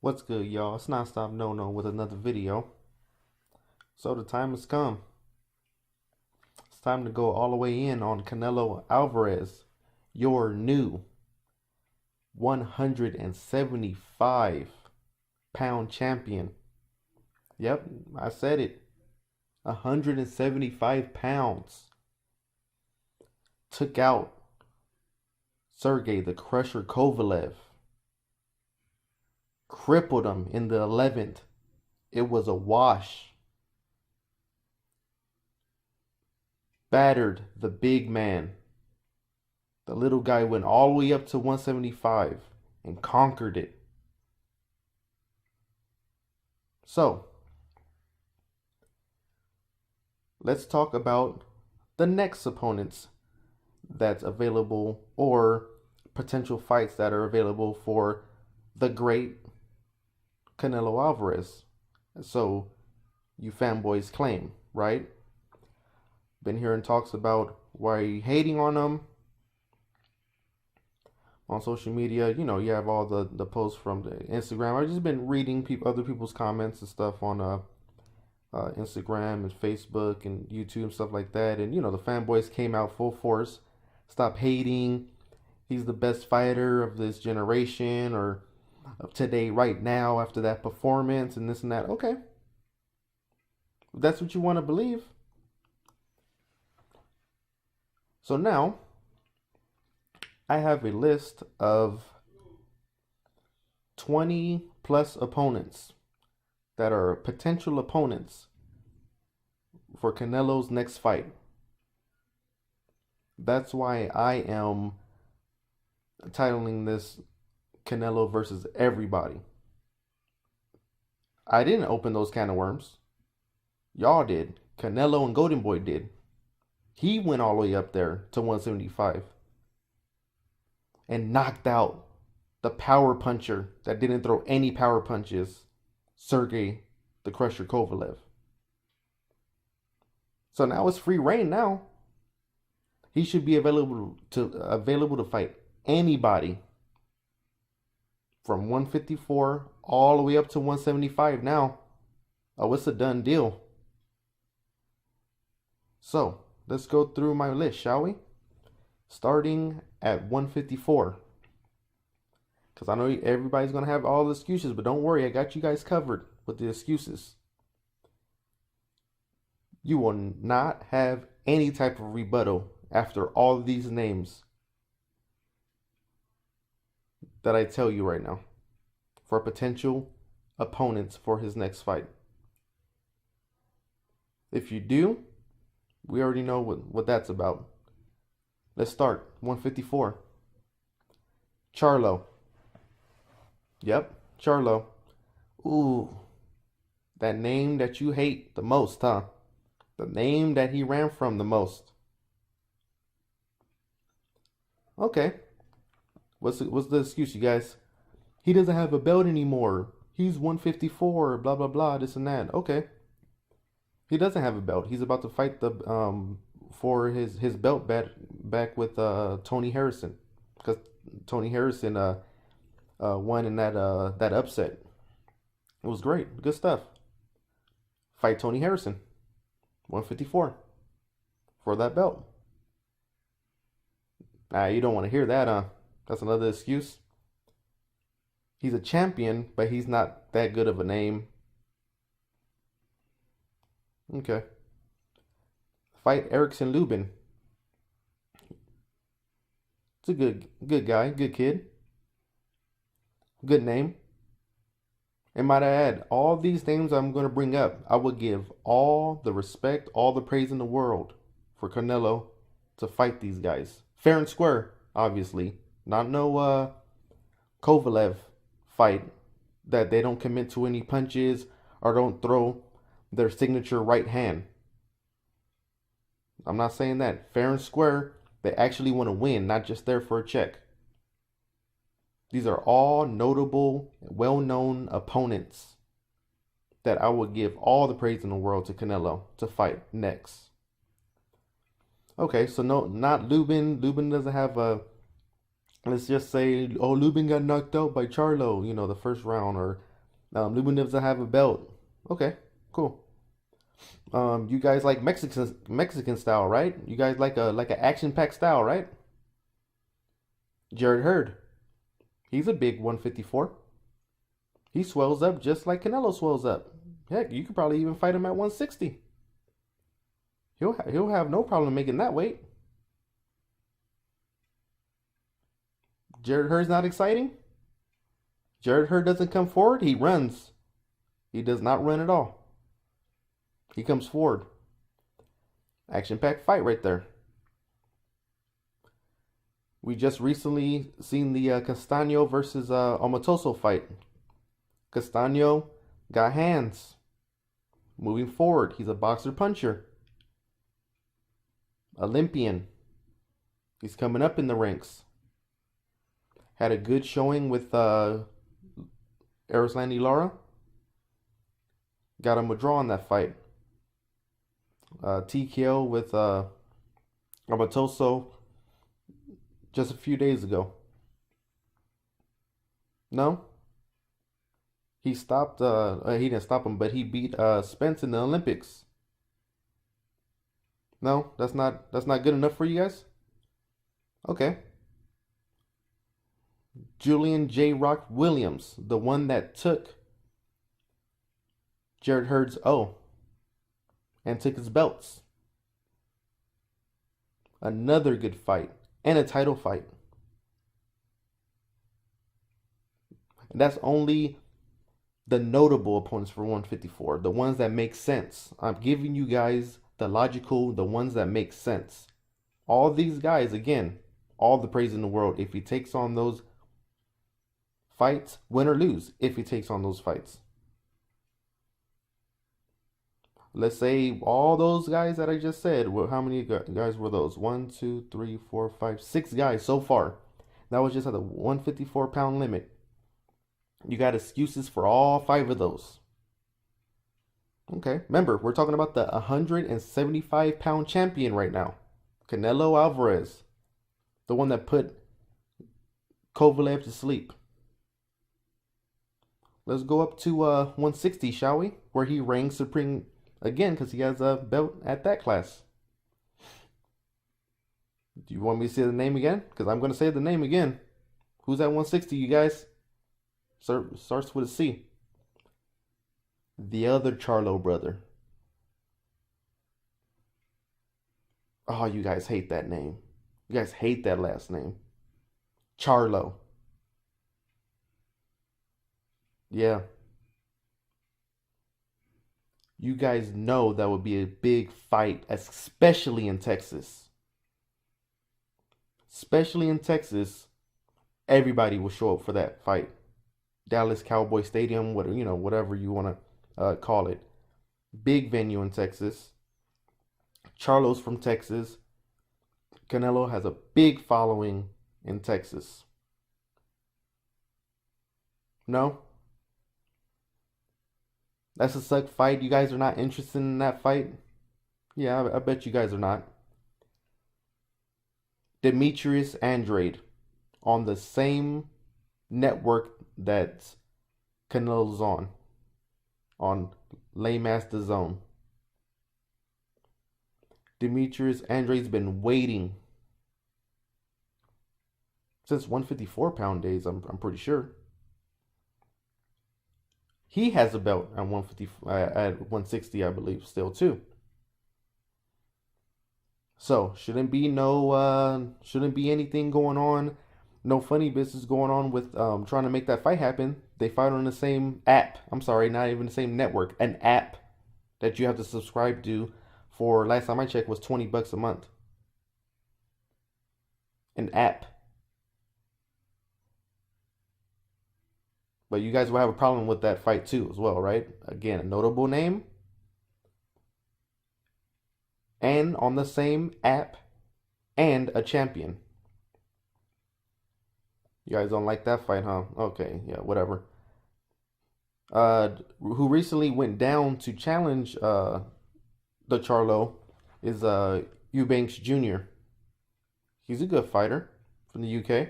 What's good, y'all? It's Nonstop No with another video. So the time has come. It's time to go all the way in on Canelo Alvarez, your new 175-pound champion. Yep, I said it. 175 pounds. Took out Sergey the Crusher Kovalev. Crippled him in the 11th. It was a wash. Battered the big man. The little guy went all the way up to 175 and conquered it. So, let's talk about the next opponents that's available or potential fights that are available for the great Canelo Alvarez. So, you fanboys claim, right? Been hearing talks about why are you hating on him on social media. You know, you have all the posts from the Instagram. I've just been reading other people's comments and stuff on Instagram and Facebook and YouTube and stuff like that. And you know, the fanboys came out full force. Stop hating. He's the best fighter of this generation or of today, right now, after that performance and this and that. Okay, if that's what you want to believe. So now I have a list of 20 plus opponents that are potential opponents for Canelo's next fight. That's why I am titling this Canelo versus everybody. I didn't open those can of worms. Y'all did. Canelo and Golden Boy did. He went all the way up there to 175 and knocked out the power puncher that didn't throw any power punches, Sergey the Crusher Kovalev. So now it's free reign now. He should be available to fight anybody from 154 all the way up to 175 now. Oh, it's a done deal. So let's go through my list, shall we? Starting at 154. Because I know everybody's going to have all the excuses, but don't worry, I got you guys covered with the excuses. You will not have any type of rebuttal after all of these names that I tell you right now for potential opponents for his next fight. If you do, we already know what that's about. Let's start. 154. Charlo. Yep, Charlo. Ooh, that name that you hate the most, huh? The name that he ran from the most. Okay. What's the excuse, you guys? He doesn't have a belt anymore. He's 154, blah, blah, blah, this and that. Okay. He doesn't have a belt. He's about to fight the for his belt back with Tony Harrison, because Tony Harrison won in that upset. It was great, good stuff. Fight Tony Harrison, 154, for that belt. You don't want to hear that, huh? That's another excuse. He's a champion, but he's not that good of a name. Okay. Fight Erickson Lubin. It's a good guy, good kid. Good name. And might I add, all these names I'm going to bring up, I would give all the respect, all the praise in the world for Canelo to fight these guys. Fair and square, obviously. Not no Kovalev fight that they don't commit to any punches or don't throw their signature right hand. I'm not saying that. Fair and square, they actually want to win, not just there for a check. These are all notable, well-known opponents that I would give all the praise in the world to Canelo to fight next. Okay, so no, not Lubin. Lubin doesn't have let's just say, oh, Lubin got knocked out by Charlo, the first round, or Lubin doesn't have a belt. Okay, cool. You guys like Mexican style, right? You guys like a action packed style, right? Jared Hurd, he's a big 154. He swells up just like Canelo swells up. Heck, you could probably even fight him at 160. He'll have no problem making that weight. Jared Hurd's not exciting. Jared Hurd doesn't come forward. He runs. He does not run at all. He comes forward. Action-packed fight right there. We just recently seen the Castaño versus Omatoso fight. Castaño got hands. Moving forward. He's a boxer puncher. Olympian. He's coming up in the ranks. Had a good showing with Erislandy Lara. Got him a draw in that fight. TKO with Amatoso just a few days ago. No? He stopped, he didn't stop him, but he beat Spence in the Olympics. No, that's not good enough for you guys? Okay. Julian J. Rock Williams, the one that took Jared Hurd's O and took his belts. Another good fight and a title fight. And that's only the notable opponents for 154, the ones that make sense. I'm giving you guys the logical, the ones that make sense. All these guys, again, all the praise in the world if he takes on those fights, win or lose, if he takes on those fights. Let's say all those guys that I just said, well, how many guys were those? 1, 2, 3, 4, 5, 6 guys so far. That was just at the 154-pound limit. You got excuses for all 5 of those. Okay, remember, we're talking about the 175-pound champion right now. Canelo Alvarez. The one that put Kovalev to sleep. Let's go up to 160, shall we? Where he reigns supreme again because he has a belt at that class. Do you want me to say the name again? Because I'm going to say the name again. Who's at 160, you guys? Starts with a C. The other Charlo brother. Oh, you guys hate that name. You guys hate that last name. Charlo. Yeah. You guys know that would be a big fight, especially in Texas. Especially in Texas, everybody will show up for that fight. Dallas Cowboy Stadium, whatever you want to call it. Big venue in Texas. Charlo's from Texas. Canelo has a big following in Texas. No? That's a suck fight. You guys are not interested in that fight? Yeah, I bet you guys are not. Demetrius Andrade on the same network that Canelo's on lame ass DAZN. Demetrius Andrade's been waiting since 154-pound days, I'm pretty sure. He has a belt at 150 at 160, I believe, still too. So shouldn't be anything going on, no funny business going on with trying to make that fight happen. They fight on the same app. I'm sorry, not even the same network. An app that you have to subscribe to for, last time I checked, was $20 a month. An app. But you guys will have a problem with that fight too as well, right? Again, a notable name. And on the same app. And a champion. You guys don't like that fight, huh? Okay, yeah, whatever. Who recently went down to challenge the Charlo is Eubanks Jr. He's a good fighter from the UK.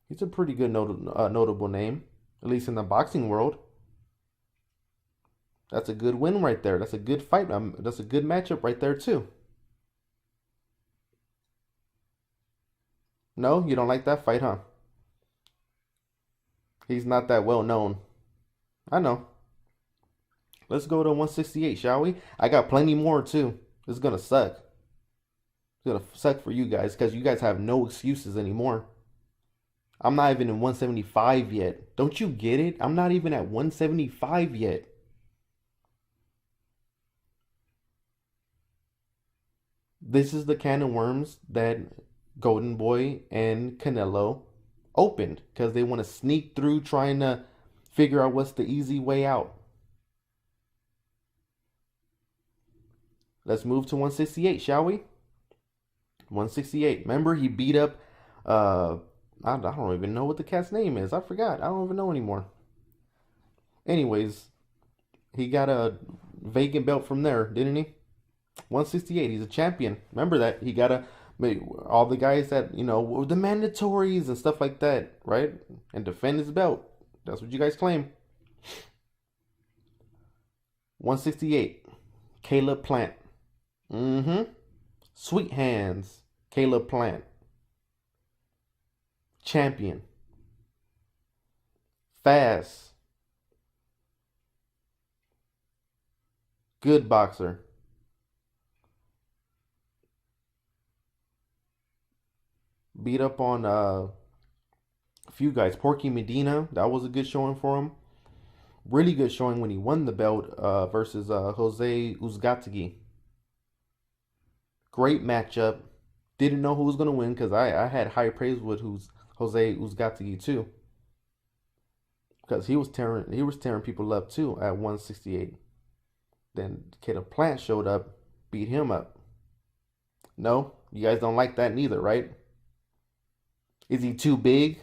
He's a pretty good notable name. At least in the boxing world. That's a good win right there. That's a good fight. That's a good matchup right there too. No, you don't like that fight, huh? He's not that well known. I know. Let's go to 168, shall we? I got plenty more too. It's gonna suck. It's gonna suck for you guys because you guys have no excuses anymore. I'm not even in 175 yet. Don't you get it? I'm not even at 175 yet. This is the can of worms that Golden Boy and Canelo opened because they want to sneak through trying to figure out what's the easy way out. Let's move to 168, shall we? 168. Remember, he beat up, I don't even know what the cat's name is. I forgot. I don't even know anymore. Anyways, he got a vacant belt from there, didn't he? 168. He's a champion. Remember that. He got a all the guys that, were the mandatories and stuff like that, right? And defend his belt. That's what you guys claim. 168. Caleb Plant. Mm-hmm. Sweet hands. Caleb Plant. Champion. Fast. Good boxer. Beat up on a few guys. Porky Medina, that was a good showing for him. Really good showing when he won the belt versus Jose Uzcategui. Great matchup. Didn't know who was gonna win because I had high praise with Jose Uzcategui too. Because he was tearing people up too at 168. Then Caleb Plant showed up, beat him up. No, you guys don't like that neither, right? Is he too big?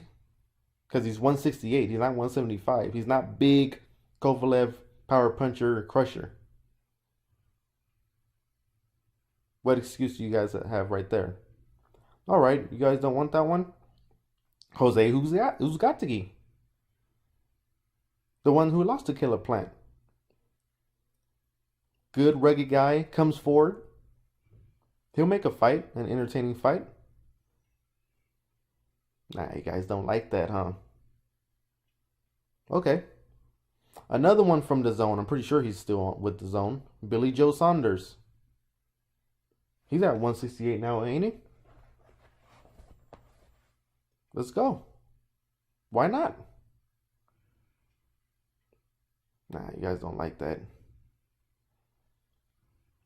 Because he's 168. He's not 175. He's not big Kovalev power puncher crusher. What excuse do you guys have right there? All right, you guys don't want that one? Jose Uzcategui. The one who lost to Caleb Plant. Good, rugged guy, comes forward. He'll make a fight, an entertaining fight. Nah, you guys don't like that, huh? Okay. Another one from the zone. I'm pretty sure he's still with the zone. Billy Joe Saunders. He's at 168 now, ain't he? Let's go. Why not? Nah, you guys don't like that.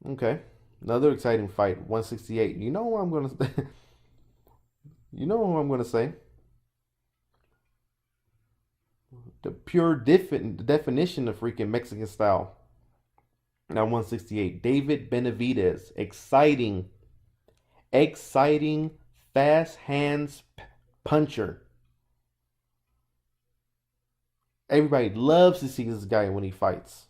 Okay. Another exciting fight. 168. You know what I'm gonna You know what I'm gonna say. The pure definition of freaking Mexican style. Now 168. David Benavidez. Exciting, fast hands puncher. Everybody loves to see this guy when he fights.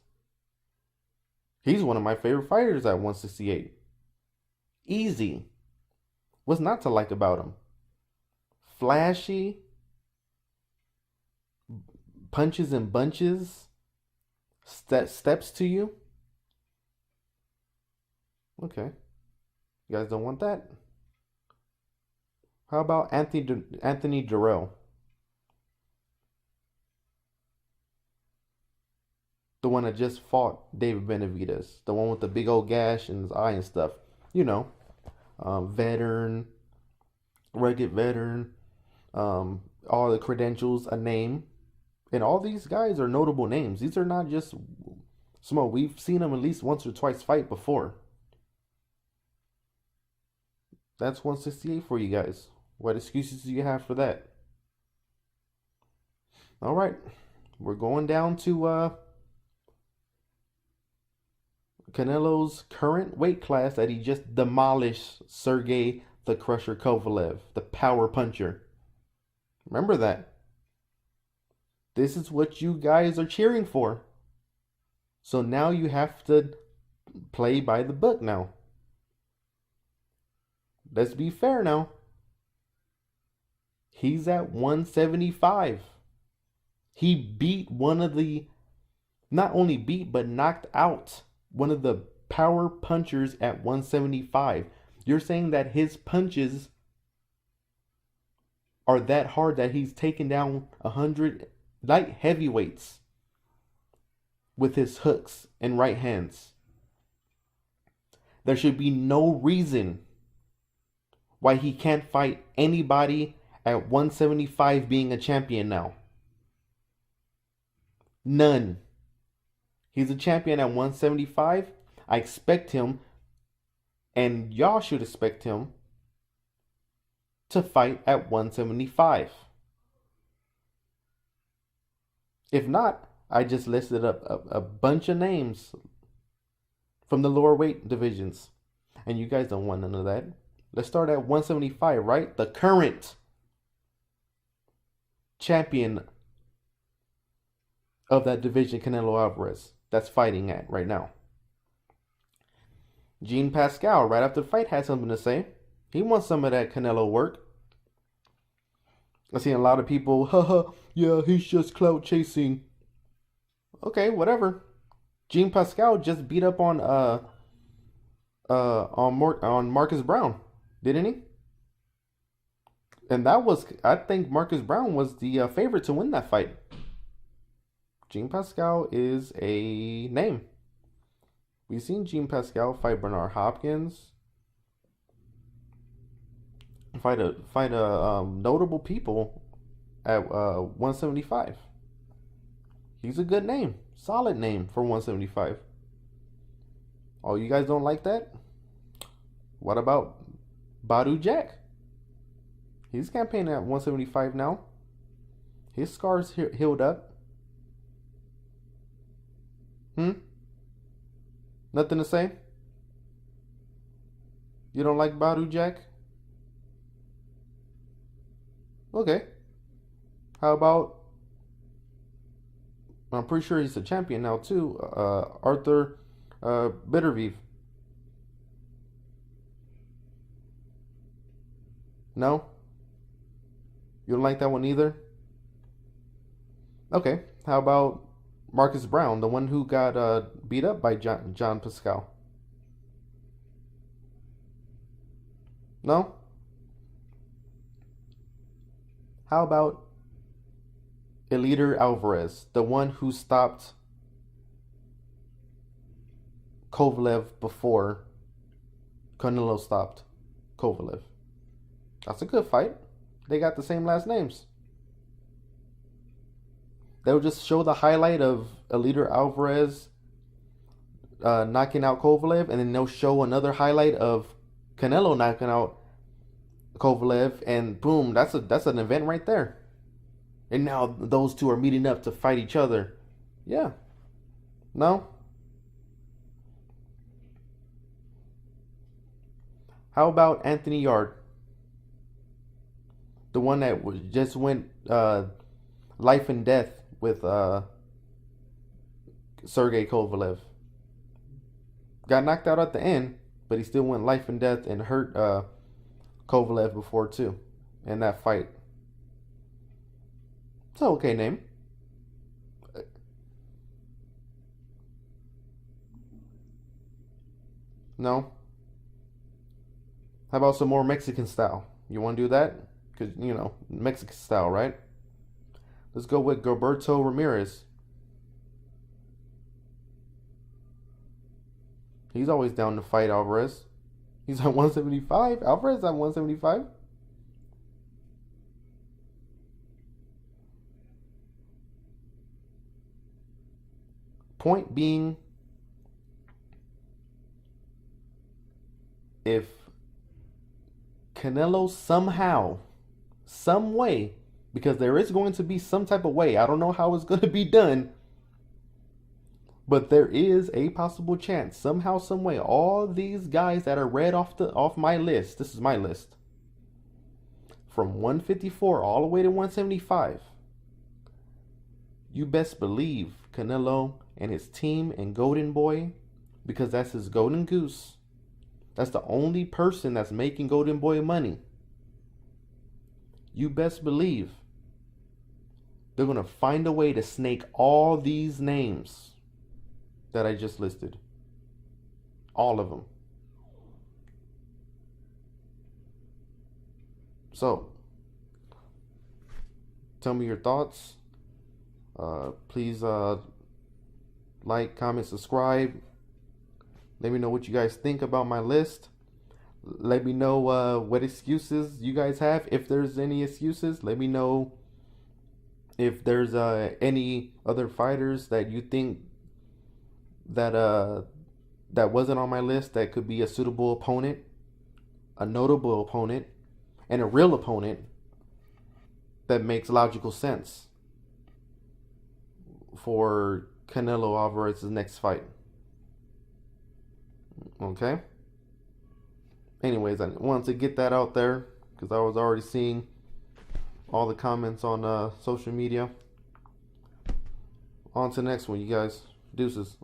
He's one of my favorite fighters at 168. Easy. What's not to like about him? Flashy. Punches and bunches. Steps to you. Okay. You guys don't want that? How about Anthony Durrell? The one that just fought David Benavidez. The one with the big old gash in his eye and stuff. You know. Veteran. Rugged veteran. All the credentials, a name. And all these guys are notable names. These are not just small. We've seen them at least once or twice fight before. That's 168 for you guys. What excuses do you have for that? All right. We're going down to Canelo's current weight class that he just demolished Sergey the Crusher Kovalev, the power puncher. Remember that. This is what you guys are cheering for. So now you have to play by the book now. Let's be fair now. He's at 175. He beat not only beat, but knocked out one of the power punchers at 175. You're saying that his punches are that hard that he's taken down 100 light heavyweights with his hooks and right hands. There should be no reason why he can't fight anybody at 175 being a champion now. None. He's a champion at 175. I expect him, and y'all should expect him, to fight at 175. If not, I just listed up a bunch of names from the lower weight divisions, and you guys don't want none of that. Let's start at 175, right? The current champion of that division, Canelo Alvarez, that's fighting at right now. Jean Pascal, right after the fight, had something to say. He wants some of that Canelo work. I've seen a lot of people, haha, yeah, he's just clout chasing. Okay, whatever. Jean Pascal just beat up on Marcus Brown, didn't he? And I think Marcus Brown was the favorite to win that fight. Jean Pascal is a name. We've seen Jean Pascal fight Bernard Hopkins, fight notable people at 175. He's a good name, solid name for 175. Oh, you guys don't like that? What about Badu Jack? He's campaigning at 175 now. His scars healed up. Nothing to say? You don't like Badu Jack? Okay. How about, I'm pretty sure he's a champion now too, Arthur Bittervieve. No? You don't like that one either? Okay. How about Marcus Brown, the one who got beat up by John Pascal? No? How about Eleider Alvarez, the one who stopped Kovalev before Canelo stopped Kovalev? That's a good fight. They got the same last names. They'll just show the highlight of Eleider Alvarez knocking out Kovalev, and then they'll show another highlight of Canelo knocking out Kovalev, and boom, that's an event right there. And now those two are meeting up to fight each other. Yeah. No? How about Anthony Yarde? The one that just went life and death with Sergey Kovalev. Got knocked out at the end, but he still went life and death and hurt Kovalev before too in that fight. It's an okay name. No? How about some more Mexican style? You want to do that? Because, Mexican style, right? Let's go with Gilberto Ramirez. He's always down to fight Alvarez. He's at 175. Alvarez at 175. Point being, if Canelo somehow, some way, because there is going to be some type of way, I don't know how it's going to be done, but there is a possible chance, somehow, some way, all these guys that are read off my list, this is my list, from 154 all the way to 175, you best believe Canelo and his team and Golden Boy, because that's his golden goose, that's the only person that's making Golden Boy money. You best believe They're going to find a way to snake all these names that I just listed. All of them. So, tell me your thoughts. Please like, comment, subscribe. Let me know what you guys think about my list. Let me know what excuses you guys have. If there's any excuses, let me know if there's any other fighters that you think that that wasn't on my list that could be a suitable opponent, a notable opponent, and a real opponent that makes logical sense for Canelo Alvarez's next fight. Okay? Anyways, I wanted to get that out there because I was already seeing all the comments on social media. On to the next one, you guys. Deuces.